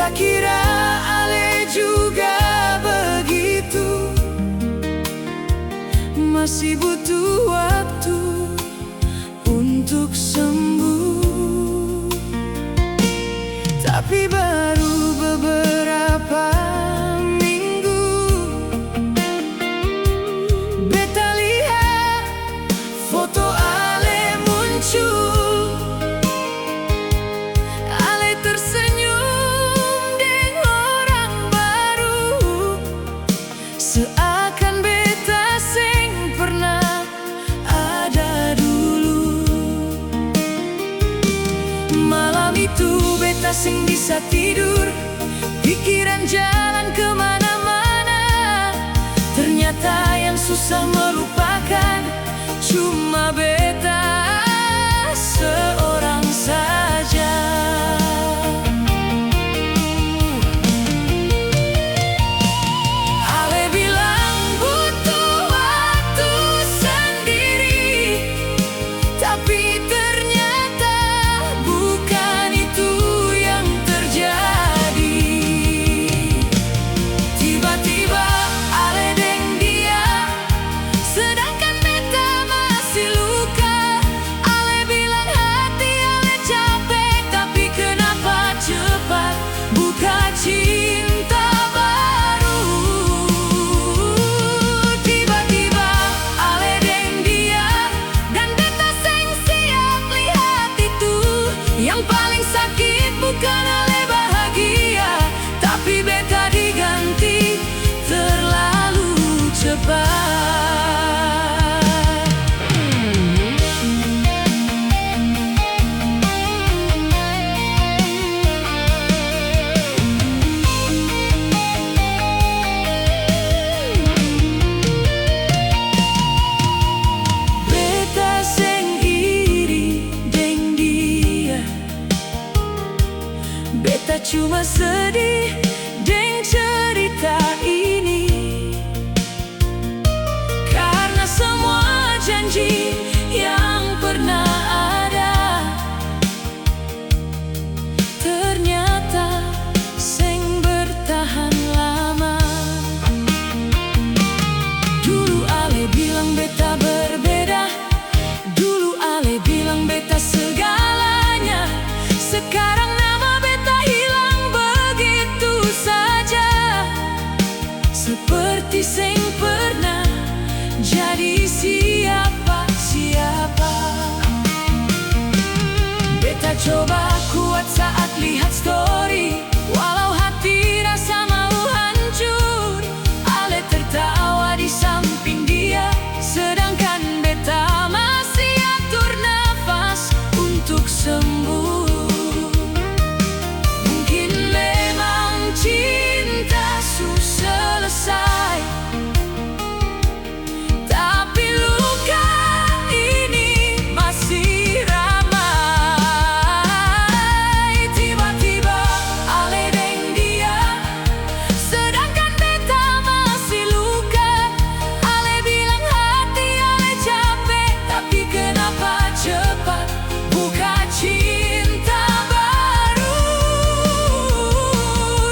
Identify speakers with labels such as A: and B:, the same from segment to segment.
A: Beta kira ale juga begitu, masih butuh waktu untuk sembuh. Tapi baru beberapa minggu beta lihat foto ale muncul. Ale tersenyum dengan orang baru, seakan beta sing pernah ada dulu. Malam itu beta sing bisa tidur, pikiran jalan kemana-mana. Ternyata yang susah melupakan cuma beta seorang saja. Ale bilang butuh waktu sendiri, tapi ternyata bukan itu yang terjadi. Tiba-tiba ale deng dia, sedangkan beta masih luka. Ale bilang hati ale capek, tapi kenapa cepat buka cinta baru. Tiba-tiba ale deng dia, dan beta seng siap lihat itu. Yang paling sakit bukan ale bahagia, tapi beta diganti terlalu cepat. Beta seng iri deng dia, beta cuma sedih deng cerita ini. Karena semua janji yang pernah ada ternyata seng bertahan lama. Dulu ale bilang beta berbeda, dulu ale bilang beta segalanya. Sekarang nama beta hilang begitu saja, seperti seng pernah jadi siapa-siapa. Beta coba kuat saat lihat story, walau hati rasa mau hancur. Ale tertawa di samping dia, sedangkan beta masih atur nafas untuk sembuh. Mungkin memang cinta susah selesai, tapi luka ini masih ramai. Tiba-tiba ale deng dia, sedangkan beta masih luka. Ale bilang hati ale capek, tapi kenapa cepat buka cinta baru.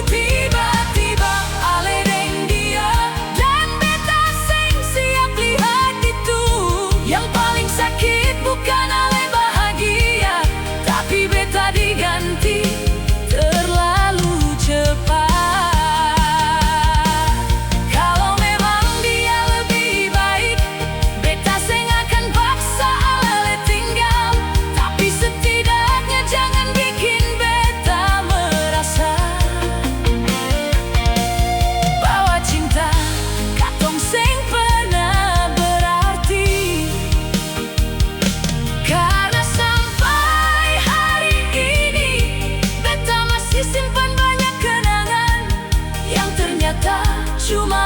A: Tiba-tiba ale deng dia, dan beta seng siap lihat itu. Yang paling sakit bukan ale bahagia, tapi beta diganti terlalu cepat. Kalau memang dia lebih baik, beta seng akan paksa ale tinggal. Tapi setidaknya jangan bikin beta merasa bahwa cinta katong seng pernah berarti. Karena sampai hari ini beta masih simpan banyak kenangan yang ternyata cuma